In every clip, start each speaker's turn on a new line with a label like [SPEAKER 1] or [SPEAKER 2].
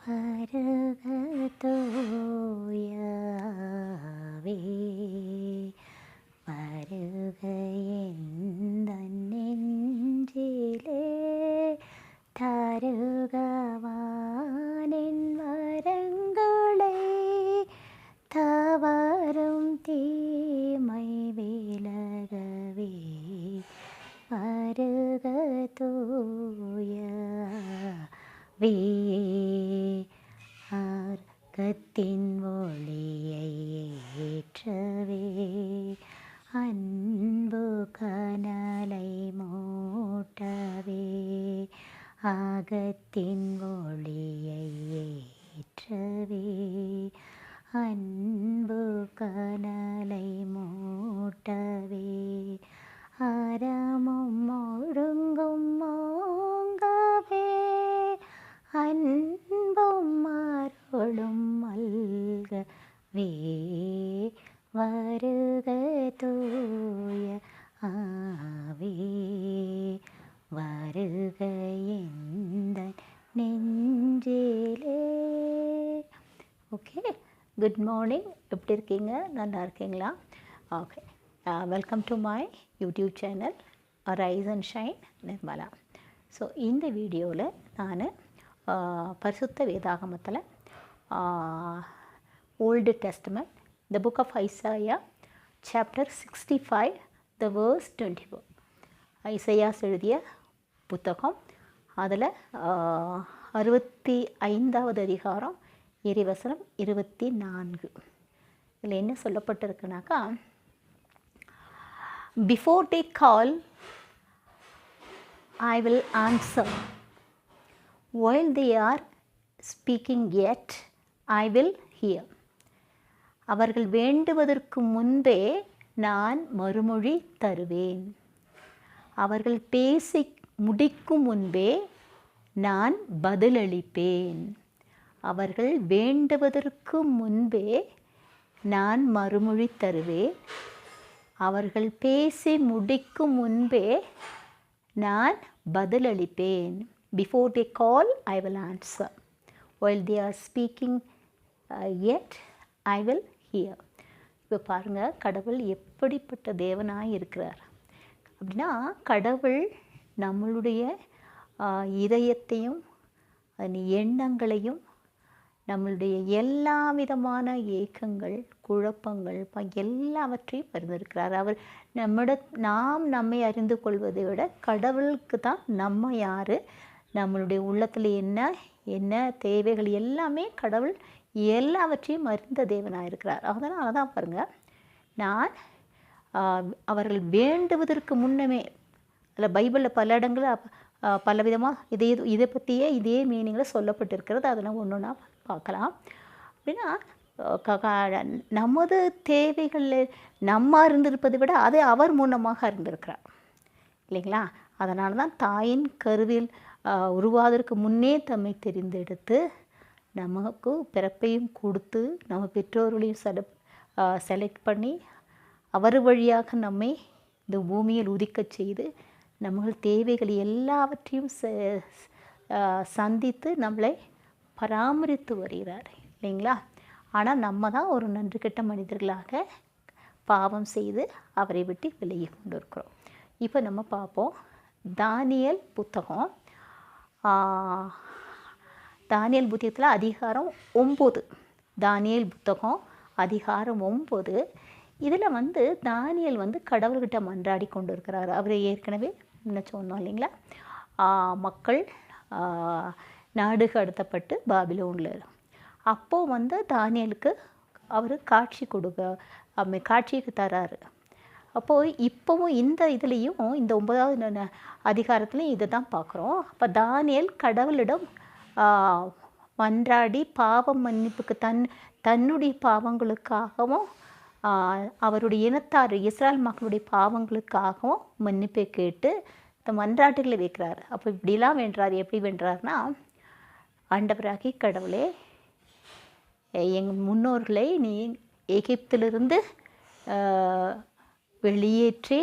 [SPEAKER 1] வருக தூயாவே வருக எந்தன் நெஞ்சிலே தருக வானின் வரங்களை தவறும் தீமை விலகவே வருக தூயாவே ஆர்க்கத்தின் ஒளியை ஏற்றவே அன்பு கனலை மூட்டவே அகத்தின் ஒளியை ஏற்றவே அன்பு கனலை மூட்டவே அறமும் ஒழுங்கும் ஓங்கவே அன்பும் அருளும் மல்கவே வருக தூய ஆவே வருக எந்தன் நெஞ்சிலே. Okay, good morning. எப்படி இருக்கீங்க? நல்லா இருக்கீங்களா? Okay, welcome to my YouTube channel rise and shine Nirmala. So இந்த வீடியோவில் நான் பரிசுத்த வேதாகமத்தில் old testament the book of Isaiah chapter 65 the verse 24 Isaias எழுதிய புத்தகம். அதில் 65வது அதிகாரம் இறைவசனம் 24. இதில் என்ன சொல்லப்பட்டிருக்குனாக்கா, before they call I will answer, while they are speaking yet I will hear. அவர்கள் வேண்டுவதற்கு முன்பே நான் மறுமொழி தருவேன். அவர்கள் பேசி முடிக்கும் முன்பே நான் பதிலளிப்பேன். அவர்கள் வேண்டுவதற்கு முன்பே நான் மறுமொழி தருவேன். அவர்கள் பேசி முடிக்கும் முன்பே நான் பதிலளிப்பேன். Before they call, I will answer. While they are speaking yet, I will hear. இப்போ பாருங்கள், கடவுள் எப்படிப்பட்ட தேவனாக இருக்கிறார் அப்படின்னா, கடவுள் நம்மளுடைய இதயத்தையும் எண்ணங்களையும் நம்மளுடைய எல்லா விதமான ஏக்கங்கள், குழப்பங்கள் எல்லாவற்றையும் அறிந்திருக்கிறார். அவர் நாம் நம்மை அறிந்து கொள்வதை விட கடவுளுக்கு தான் நம்ம யார், நம்மளுடைய உள்ளத்தில் என்ன என்ன தேவைகள் எல்லாமே கடவுள் எல்லாவற்றையும் அறிந்த தேவனாக இருக்கிறார். அதனால தான் பாருங்கள், நான் அவர்கள் வேண்டுவதற்கு முன்னமே, அதில் பைபிளில் பல இடங்களில் பல விதமாக இதை பற்றியே இதே மீனிங்கில் சொல்லப்பட்டிருக்கிறது. அதெல்லாம் ஒன்று ஒன்றா பார்க்கலாம். அப்படின்னா நமது தேவைகளில் நம்ம அறிந்திருப்பதை விட அதை அவர் மூலமாக அறிந்திருக்கிறார் இல்லைங்களா? அதனால தான் தாயின் கருவில் உருவாவதற்கு முன்னே தம்மை தெரிந்தெடுத்து நமக்கு பிறப்பையும் கொடுத்து நம்ம பெற்றோர்களையும் செலக்ட் பண்ணி அவர் வழியாக நம்மை இந்த பூமியில் உதிக்கச் செய்து நம்ம தேவைகள் எல்லாவற்றையும் சந்தித்து நம்மளை பராமரித்து வருகிறார் இல்லைங்களா? ஆனால் நம்ம தான் ஒரு நன்றி கெட்ட மனிதர்களாக பாவம் செய்து அவரை விட்டு விலகி கொண்டு இருக்கிறோம். இப்போ நம்ம பார்ப்போம், தானியேல் புத்தகம். தானியேல் புத்தகத்தில் அதிகாரம் 9. தானியேல் புத்தகம் அதிகாரம் 9. இதில் தானியேல் கடவுள்கிட்ட மன்றாடி கொண்டு இருக்கிறார். அவர் ஏற்கனவே என்ன சொன்னோம் இல்லைங்களா, மக்கள் நாடு கடத்தப்பட்டு பாபிலோனில். அப்போது தானியேலுக்கு அவர் காட்சிக்கு தராரு. அப்போது இப்போவும் இந்த இதுலேயும் இந்த 9வது அதிகாரத்துலையும் இதை தான் பார்க்குறோம். அப்போ தானியேல் கடவுளிடம் மன்றாடி பாவ மன்னிப்புக்கு தன்னுடைய பாவங்களுக்காகவும் அவருடைய இனத்தார் இஸ்ராயல் மக்களுடைய பாவங்களுக்காகவும் மன்னிப்பை கேட்டு இந்த மன்றாட்டுகளை வைக்கிறார். அப்போ இப்படிலாம் வென்றார். எப்படி வென்றார்னா, ஆண்டவராகி கடவுளே, எங்கள் முன்னோர்களை நீ எகிப்திலிருந்து வெளியேற்றி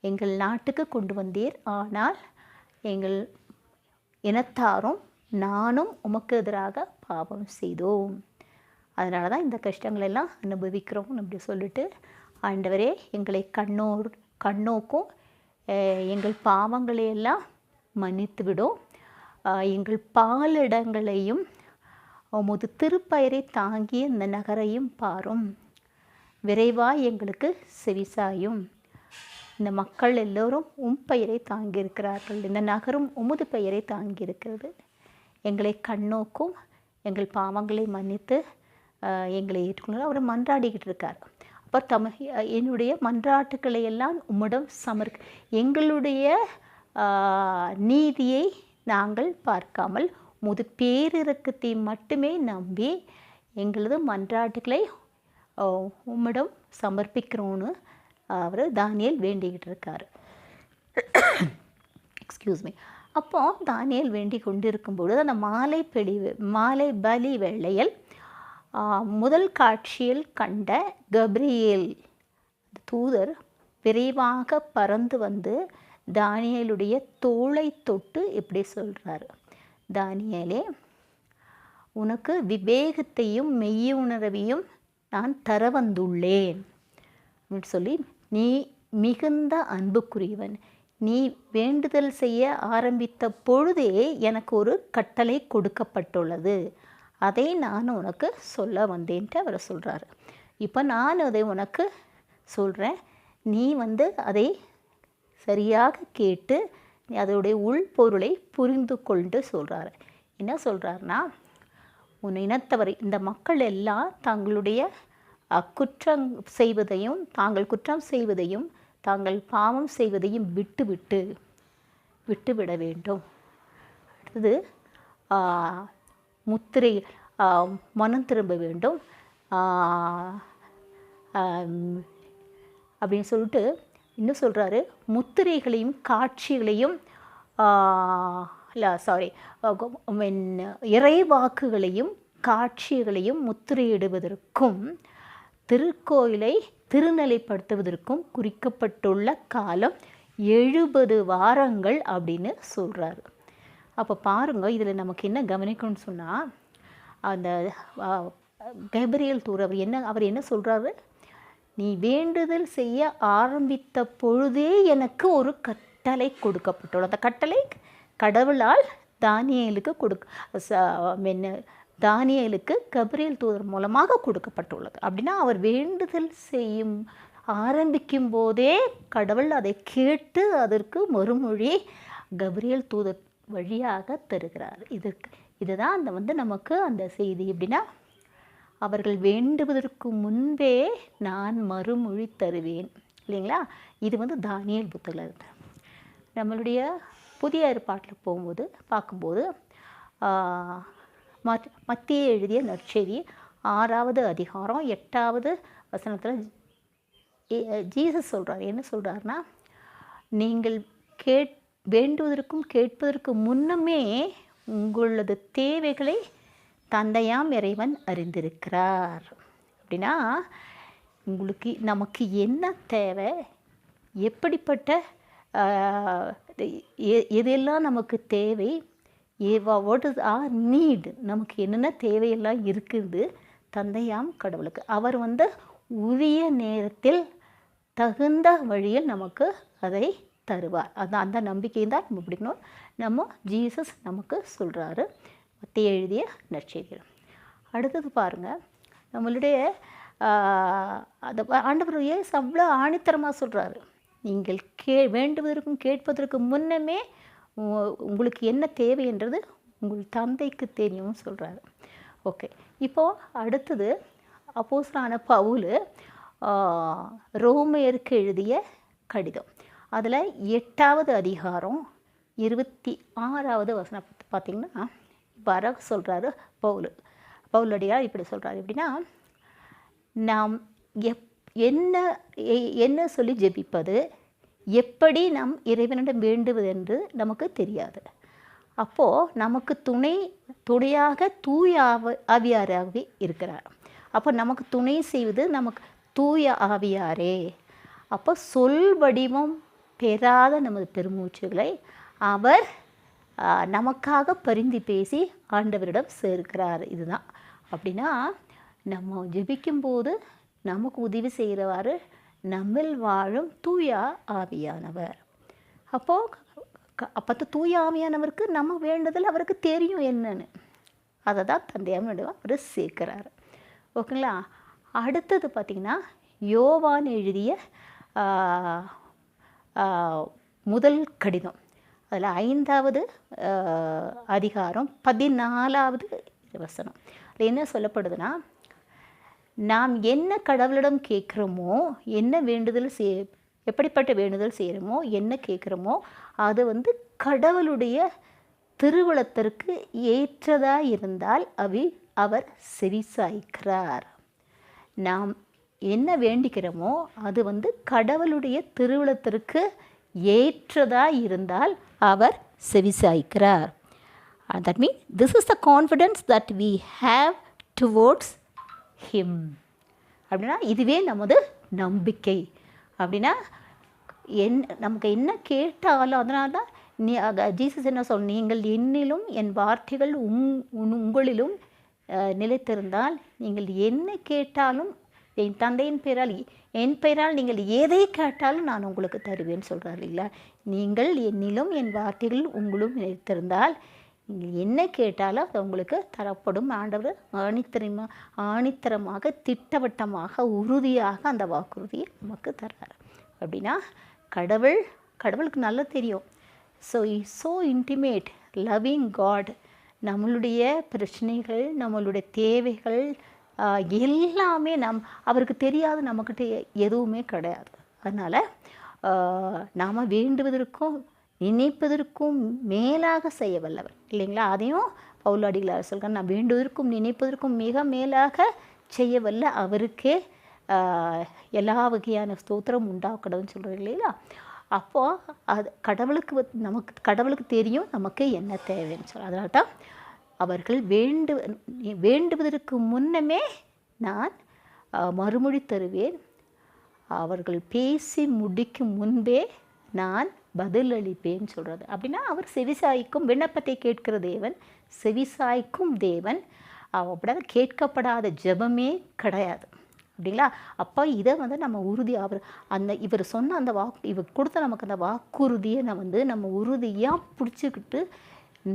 [SPEAKER 1] எங்கள் நாட்டுக்கு கொண்டு வந்தீர். ஆனால் எங்கள் இனத்தாரும் நானும் உமக்கு எதிராக பாவம் செய்தோம். அதனால தான் இந்த கஷ்டங்களெல்லாம் அனுபவிக்கிறோம் அப்படி சொல்லிட்டு, ஆண்டவரே எங்களை கண்ணோக்கும், எங்கள் பாவங்களையெல்லாம் மன்னித்து விடும், எங்கள் பாலிடங்களையும் உமது திருப்பெயரை தாங்கிய இந்த நகரையும் பாரும், விரைவாய் எங்களுக்கு செவிசாயும். இந்த மக்கள் எல்லோரும் பெயரை தாங்கியிருக்கிறார்கள், இந்த நகரும் உமது பெயரை தாங்கியிருக்கிறது. எங்களை கண்ணோக்கும், எங்கள் பாவங்களை மன்னித்து எங்களை ஏற்றுக்கொள்ள அவர் மன்றாடிக்கிட்டு இருக்கார். அப்போ என்னுடைய மன்றாட்டுக்களை எல்லாம் உம்மிடம் எங்களுடைய நீதியை நாங்கள் பார்க்காமல் உமது பேரிரக்கத்தை மட்டுமே நம்பி எங்களது மன்றாட்டுக்களை உம்மிடம் சமர்ப்பிக்கிறோன்னு அவர் தானியேல் வேண்டிக்கிட்டு இருக்கார். Excuse me. அப்போ தானியேல் வேண்டி கொண்டிருக்கும்பொழுது அந்த மாலை பலி வேளையில் முதல் காட்சியில் கண்ட கப்ரியேல் தூதர் விரைவாக பறந்து வந்து தானியேலுடைய தோளை தொட்டு இப்படி சொல்கிறார், தானியேலே, உனக்கு விவேகத்தையும் மெய்யுணர்வையும் நான் தர வந்துள்ளேன் அப்படின்னு சொல்லி, நீ மிகுந்த அன்புக்குரியவன், நீ வேண்டுதல் செய்ய ஆரம்பித்த பொழுதே எனக்கு ஒரு கட்டளை கொடுக்கப்பட்டுள்ளது, அதை நான் உனக்கு சொல்ல வந்தேன்ட்டு அவர் சொல்கிறாரு. இப்போ நான் அதை உனக்கு சொல்கிறேன், நீ அதை சரியாக கேட்டு அதோடைய உள்பொருளை புரிந்து கொண்டு சொல்கிறாரு. என்ன சொல்கிறாருன்னா, உன் இனத்தவர் இந்த மக்கள் எல்லாம் தங்களுடைய குற்றம் செய்வதையும் தாங்கள் பாவம் செய்வதையும் விட்டுவிட வேண்டும். அடுத்தது முத்திரை மனம் திரும்ப வேண்டும் அப்படின்னு சொல்லிட்டு இன்னும் சொல்கிறாரு, முத்திரைகளையும் காட்சிகளையும் இறைவாக்குகளையும் காட்சிகளையும் முத்திரையிடுவதற்கும் திருக்கோயிலை திருநிலைப்படுத்துவதற்கும் குறிக்கப்பட்டுள்ள காலம் 70 வாரங்கள் அப்படின்னு சொல்கிறாரு. அப்போ பாருங்கள், இதில் நமக்கு என்ன கவனிக்கணும்னு சொன்னால், அந்த கப்ரியேல் தூதர் அவர் என்ன சொல்கிறாரு, நீ வேண்டுதல் செய்ய ஆரம்பித்த பொழுதே எனக்கு ஒரு கட்டளை கொடுக்கப்பட்டுள்ளது. அந்த கட்டளை கடவுளால் தானியேலுக்கு கப்ரியேல் தூதர் மூலமாக கொடுக்கப்பட்டுள்ளது. அப்படின்னா அவர் வேண்டுதல் செய்யும் ஆரம்பிக்கும் போதே கடவுள் அதை கேட்டு அதற்கு மறுமொழி கப்ரியேல் தூதர் வழியாக தருகிறார். இதுதான் நமக்கு அந்த செய்தி. எப்படின்னா, அவர்கள் வேண்டுவதற்கு முன்பே நான் மறுமொழி தருவேன் இல்லைங்களா. இது தானியேல் புத்தகத்தில் இருக்கு. நம்மளுடைய புதிய ஏற்பாட்டில் பார்க்கும்போது மத்தேயு எழுதிய நற்செய்தி 6வது அதிகாரம் 8வது வசனத்தில் ஜீசஸ் சொல்கிறார். என்ன சொல்கிறாருன்னா, நீங்கள் வேண்டுவதற்கும் கேட்பதற்கு முன்னமே உங்களது தேவைகளை தந்தையாம் இறைவன் அறிந்திருக்கிறார். அப்படின்னா, நமக்கு என்ன தேவை, எப்படிப்பட்ட எதெல்லாம் நமக்கு தேவை, வாட் இஸ் ஆர் நீட், நமக்கு என்னென்ன தேவையெல்லாம் இருக்குது தந்தையாம் கடவுளுக்கு. அவர் உரிய நேரத்தில் தகுந்த வழியில் நமக்கு அதை தருவார். அந்த நம்பிக்கை தான் நம்ம பிடிக்கணும். ஜீசஸ் நமக்கு சொல்கிறாரு மத்தேயு எழுதிய நற்செய்தியில். அடுத்தது பாருங்கள், நம்மளுடைய ஆண்டவர் இயேசு அவ்வளோ ஆணித்தரமாக சொல்கிறாரு, நீங்கள் வேண்டுவதற்கும் கேட்பதற்கு முன்னமே உங்களுக்கு என்ன தேவைன்றது உங்கள் தந்தைக்கு தெரியும்னு சொல்கிறாரு. ஓகே, இப்போது அடுத்தது அப்போஸ்தலனான பவுல் ரோமையருக்கு எழுதிய கடிதம், அதில் 8வது அதிகாரம் 26வது வசனம் பார்த்திங்கன்னா வர சொல்கிறாரு பவுலடியார் இப்படி சொல்கிறாரு. எப்படின்னா, நாம் என்ன சொல்லி ஜெபிப்பது, எப்படி நாம் இறைவனிடம் வேண்டுவது என்று நமக்கு தெரியாது. அப்போது நமக்கு துணையாக தூய ஆவியாராகவே இருக்கிறார். அப்போ நமக்கு துணை செய்வது நமக்கு தூய ஆவியாரே. அப்போ சொல் வடிவம் பெறாத நமது பெருமூச்சுகளை அவர் நமக்காக பரிந்து பேசி ஆண்டவரிடம் சேர்க்கிறார். இதுதான். அப்படின்னா நம்ம ஜெபிக்கும்போது நமக்கு உதவி செய்கிறவாறு நம்மில் வாழும் தூய ஆவியானவர். அப்போ தூய ஆவியானவருக்கு நம்ம வேண்டுதல் அவருக்கு தெரியும் என்னன்னு. அதை தான் தந்தையார் அவர் சேர்க்கிறாரு. ஓகேங்களா. அடுத்தது பார்த்திங்கன்னா யோவான் எழுதிய முதல் கடிதம், அதில் 5வது அதிகாரம் 14வது வசனம். அதில் என்ன சொல்லப்படுதுன்னா, நாம் என்ன கடவுளிடம் கேட்குறோமோ, என்ன வேண்டுதல் எப்படிப்பட்ட வேண்டுதல் செய்கிறோமோ, என்ன கேட்குறோமோ அது கடவுளுடைய திருவுளத்திற்கு ஏற்றதாக இருந்தால் அவர் செவிசாய்க்கிறார். நாம் என்ன வேண்டிக்கிறோமோ அது கடவுளுடைய திருவுளத்திற்கு ஏற்றதாக இருந்தால் அவர் செவிசாய்க்கிறார். That means this is the confidence that we have towards him. அப்படின்னா இதுவே நமது நம்பிக்கை. அப்படின்னா நமக்கு என்ன கேட்டாலும், அதனால தான் ஜீசஸ் என்ன சொல், நீங்கள் என்னிலும் என் வார்த்தைகள் உங்களிலும் நிலைத்திருந்தால் நீங்கள் என்ன கேட்டாலும் என் தந்தையின் பெயரால் நீங்கள் எதை கேட்டாலும் நான் உங்களுக்கு தருவேன்னு சொல்கிறார் இல்லைங்களா. நீங்கள் என்னிலும் என் வார்த்தைகள் உங்களும் நிலைத்திருந்தால் நீங்கள் என்ன கேட்டாலும் அது உங்களுக்கு தரப்படும். ஆண்டவர் ஆணித்தரமாக திட்டவட்டமாக உறுதியாக அந்த வாக்குறுதியை நமக்கு தர்றார். அப்படின்னா கடவுளுக்கு நல்லா தெரியும். So intimate loving God. நம்மளுடைய பிரச்சனைகள், நம்மளுடைய தேவைகள் எல்லாமே அவருக்கு தெரியாது, நம்மக்கிட்ட எதுவுமே கிடையாது. அதனால் நாம் வேண்டுவதற்கும் நினைப்பதற்கும் மேலாக செய்ய வல்லவர் இல்லைங்களா. அதையும் பவுலடிகளார் சொல்கிறார், நான் வேண்டுவதற்கும் நினைப்பதற்கும் மிக மேலாக செய்ய வல்ல அவருக்கே எல்லா வகையான ஸ்தோத்திரம் உண்டாக்கணும்னு சொல்கிறார் இல்லைங்களா. அப்போது அது கடவுளுக்கு தெரியும் நமக்கு என்ன தேவைன்னு சொல்ல. அதனால தான் அவர்கள் வேண்டுவதற்கு முன்னமே நான் மறுமொழி தருவேன், அவர்கள் பேசி முடிக்கும் முன்பே நான் பதிலளிப்பேன்னு சொல்கிறது. அப்படின்னா அவர் செவிசாய்க்கும், விண்ணப்பத்தை கேட்கிற தேவன், செவிசாய்க்கும் தேவன். அப்படின்னா கேட்கப்படாத ஜெபமே கிடையாது அப்படிங்களா. அப்போ இதை நம்ம உறுதியாக இவர் சொன்ன அந்த இவர் கொடுத்த நமக்கு அந்த வாக்குறுதியை நம்ம உறுதியாக பிடிச்சிக்கிட்டு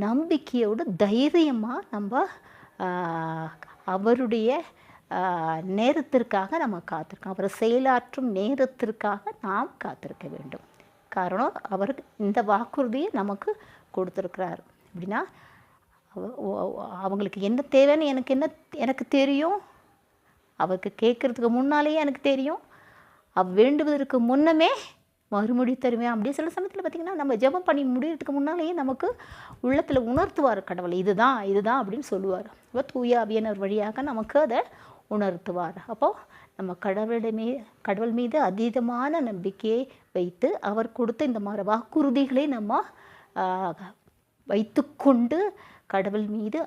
[SPEAKER 1] நம்பிக்கையோடு தைரியமாக நம்ம அவருடைய நேரத்திற்காக நம்ம காத்திருக்கோம். அவர் செயலாற்றும் நேரத்திற்காக நாம் காத்திருக்க வேண்டும். காரணம் அவருக்கு இந்த வாக்குறுதியை நமக்கு கொடுத்துருக்கிறார். அப்படின்னா அவங்களுக்கு என்ன தேவைன்னு எனக்கு தெரியும். அவருக்கு கேட்குறதுக்கு முன்னாலேயே எனக்கு தெரியும். வேண்டுவதற்கு முன்னமே மறுமொழி தருவேன். அப்படி சில சமயத்தில் பார்த்திங்கன்னா நம்ம ஜெபம் பண்ணி முடிகிறதுக்கு முன்னாலேயே நமக்கு உள்ளத்தில் உணர்த்துவார் கடவுள், இதுதான் அப்படின்னு சொல்லுவார். இப்போ தூய ஆவியானவர் வழியாக நமக்கு அதை உணர்த்துவார். அப்போது நம்ம கடவுள் மீது அதீதமான நம்பிக்கையை வைத்து அவர் கொடுத்த இந்த மாதிரி வாக்குறுதிகளை நம்ம வைத்துக்கொண்டு கடவுள் மீது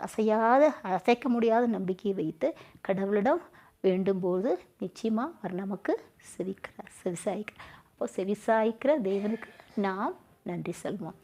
[SPEAKER 1] அசைக்க முடியாத நம்பிக்கையை வைத்து கடவுளிடம் வேண்டும்போது நிச்சயமாக அவர் நமக்கு செவிசாய்க்கிறார். அப்போது செவிசாய்க்கிற தேவனுக்கு நாம் நன்றி சொல்வோம்.